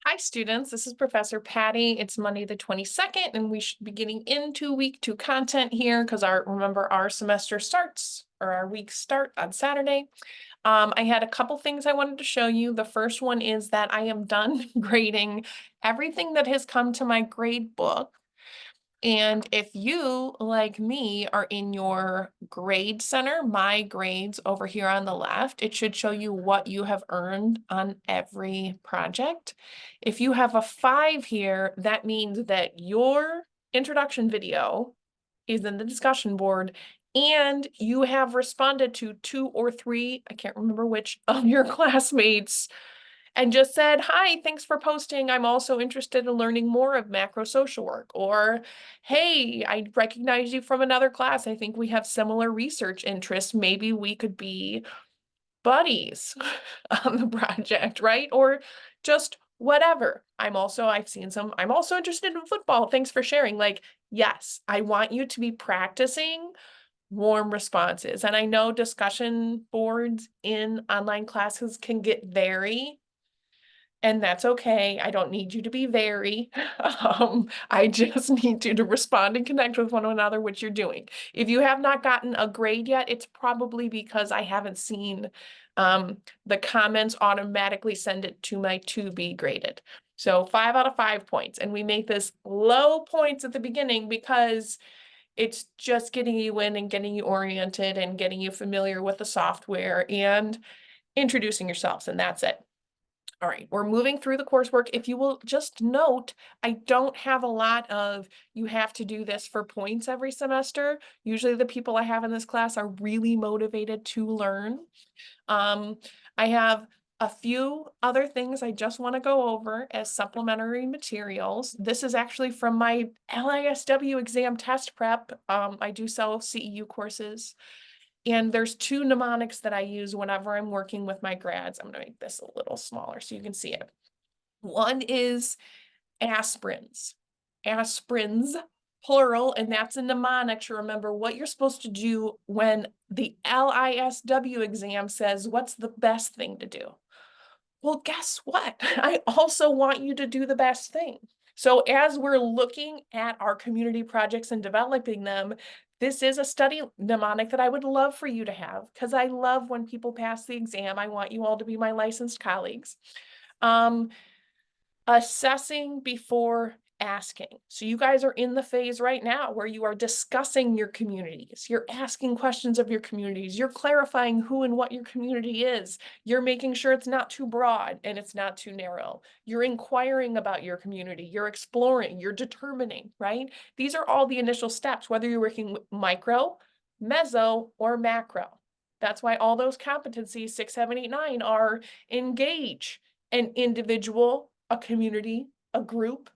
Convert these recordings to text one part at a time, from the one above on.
Hi, students. This is Professor Patty. It's Monday the 22nd, and we should be getting into week 2 content here because remember our semester starts or our weeks start on Saturday. I had a couple things I wanted to show you. The first one is that I am done grading everything that has come to my grade book. And if you, like me, are in your grade center, my grades over here on the left, it should show you what you have earned on every project. If you have a 5 here, that means that your introduction video is in the discussion board and you have responded to 2 or 3, I can't remember which, of your classmates and just said, hi, thanks for posting. I'm also interested in learning more of macro social work. Or, hey, I recognize you from another class. I think we have similar research interests. Maybe we could be buddies on the project, right? Or just whatever. I'm also interested in football. Thanks for sharing. Like, yes, I want you to be practicing warm responses. And I know discussion boards in online classes can get very, and that's okay. I don't need you to be very. I just need you to respond and connect with one another, which you're doing. If you have not gotten a grade yet, it's probably because I haven't seen the comments automatically send it to my to be graded. So 5 out of 5 points. And we make this low points at the beginning because it's just getting you in and getting you oriented and getting you familiar with the software and introducing yourselves, and that's it. All right, we're moving through the coursework. If you will just note, I don't have a lot of, you have to do this for points every semester. Usually the people I have in this class are really motivated to learn. I have a few other things I just want to go over as supplementary materials. This is actually from my LASW exam test prep. I do sell CEU courses. And there's 2 mnemonics that I use whenever I'm working with my grads. I'm gonna make this a little smaller so you can see it. One is ASPIRINS. ASPIRINS, plural, and that's a mnemonic to remember what you're supposed to do when the LISW exam says, what's the best thing to do? Well, guess what? I also want you to do the best thing. So as we're looking at our community projects and developing them, this is a study mnemonic that I would love for you to have because I love when people pass the exam. I want you all to be my licensed colleagues. Assessing before asking. So you guys are in the phase right now where you are discussing your communities. You're asking questions of your communities. You're clarifying who and what your community is. You're making sure it's not too broad and it's not too narrow. You're inquiring about your community. You're exploring, you're determining, right? These are all the initial steps, whether you're working with micro, meso, or macro. That's why all those competencies, 6, 7, 8, 9 are engage an individual, a community, a group.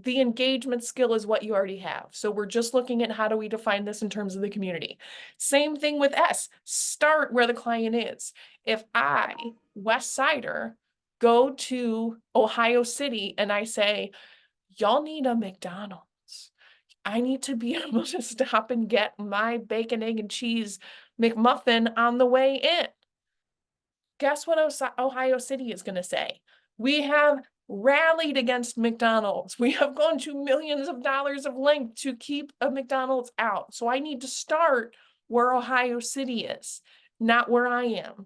The engagement skill is what you already have. So we're just looking at how do we define this in terms of the community. Same thing with S, start where the client is. If I, West Sider, go to Ohio City and I say, y'all need a McDonald's. I need to be able to stop and get my bacon, egg, and cheese McMuffin on the way in. Guess what Ohio City is going to say? We have rallied against McDonald's. We have gone to millions of dollars of length to keep a McDonald's out. So I need to start where Ohio City is, not where I am,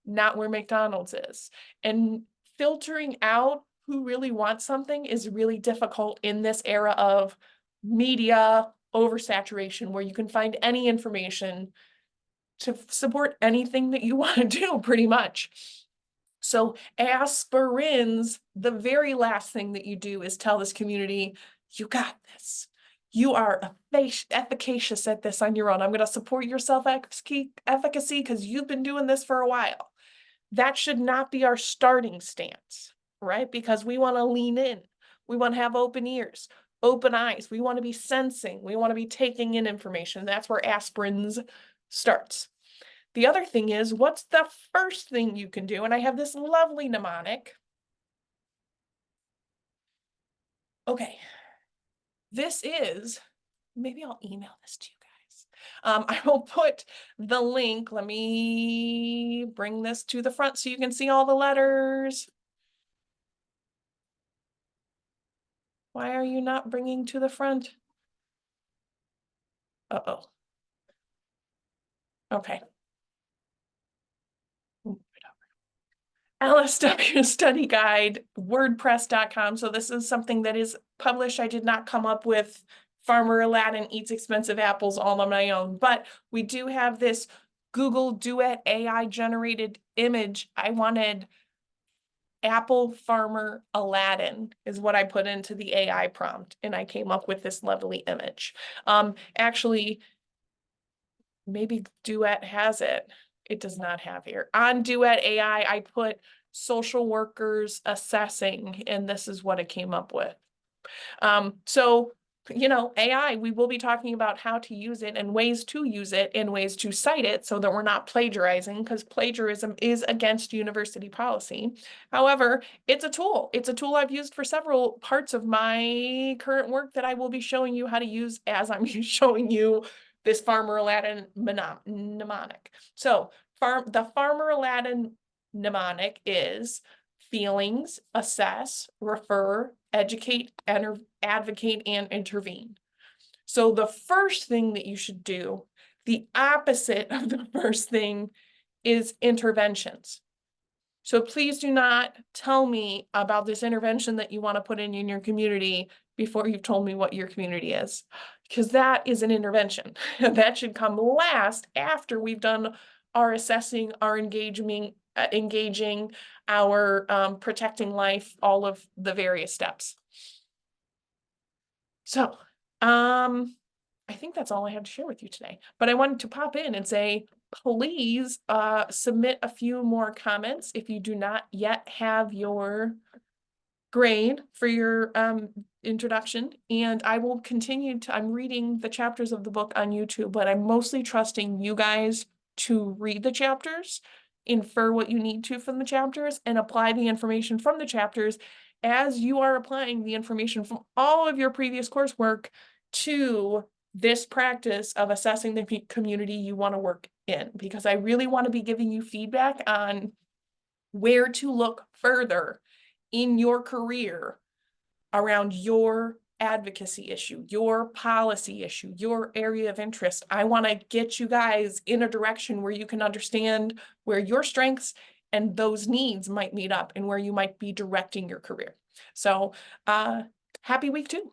not where McDonald's is. And filtering out who really wants something is really difficult in this era of media oversaturation, where you can find any information to support anything that you want to do, pretty much. So aspirins, the very last thing that you do is tell this community, you got this. You are efficacious at this on your own. I'm going to support your self-efficacy because you've been doing this for a while. That should not be our starting stance, right? Because we want to lean in. We want to have open ears, open eyes. We want to be sensing. We want to be taking in information. That's where aspirins starts. The other thing is, what's the first thing you can do? And I have this lovely mnemonic. Okay, this is, maybe I'll email this to you guys. I will put the link. Let me bring this to the front so you can see all the letters. Why are you not bringing to the front? Uh-oh. Okay. LSW study guide, wordpress.com. So this is something that is published. I did not come up with Farmer Aladdin Eats Expensive Apples all on my own, but we do have this Google Duet AI generated image. I wanted Apple Farmer Aladdin is what I put into the AI prompt, and I came up with this lovely image. Actually, maybe Duet has it. It does not have here. On Duet AI, I put social workers assessing, and this is what it came up with. So, AI, we will be talking about how to use it and ways to use it and ways to cite it so that we're not plagiarizing, because plagiarism is against university policy. However, it's a tool. It's a tool I've used for several parts of my current work that I will be showing you how to use as I'm showing you this Farmer Aladdin mnemonic. So the Farmer Aladdin mnemonic is feelings, assess, refer, educate, advocate, and intervene. So the first thing that you should do, the opposite of the first thing, is interventions. So please do not tell me about this intervention that you want to put in your community before you've told me what your community is, because that is an intervention. That should come last after we've done our assessing, our engaging, our protecting life, all of the various steps. So, I think that's all I have to share with you today, but I wanted to pop in and say, please submit a few more comments if you do not yet have your grade for your introduction, and I will continue to, I'm reading the chapters of the book on YouTube, but I'm mostly trusting you guys to read the chapters, infer what you need to from the chapters, and apply the information from the chapters as you are applying the information from all of your previous coursework to this practice of assessing the community you want to work in, because I really want to be giving you feedback on where to look further in your career around your advocacy issue, your policy issue, your area of interest. I want to get you guys in a direction where you can understand where your strengths and those needs might meet up and where you might be directing your career. So happy week 2.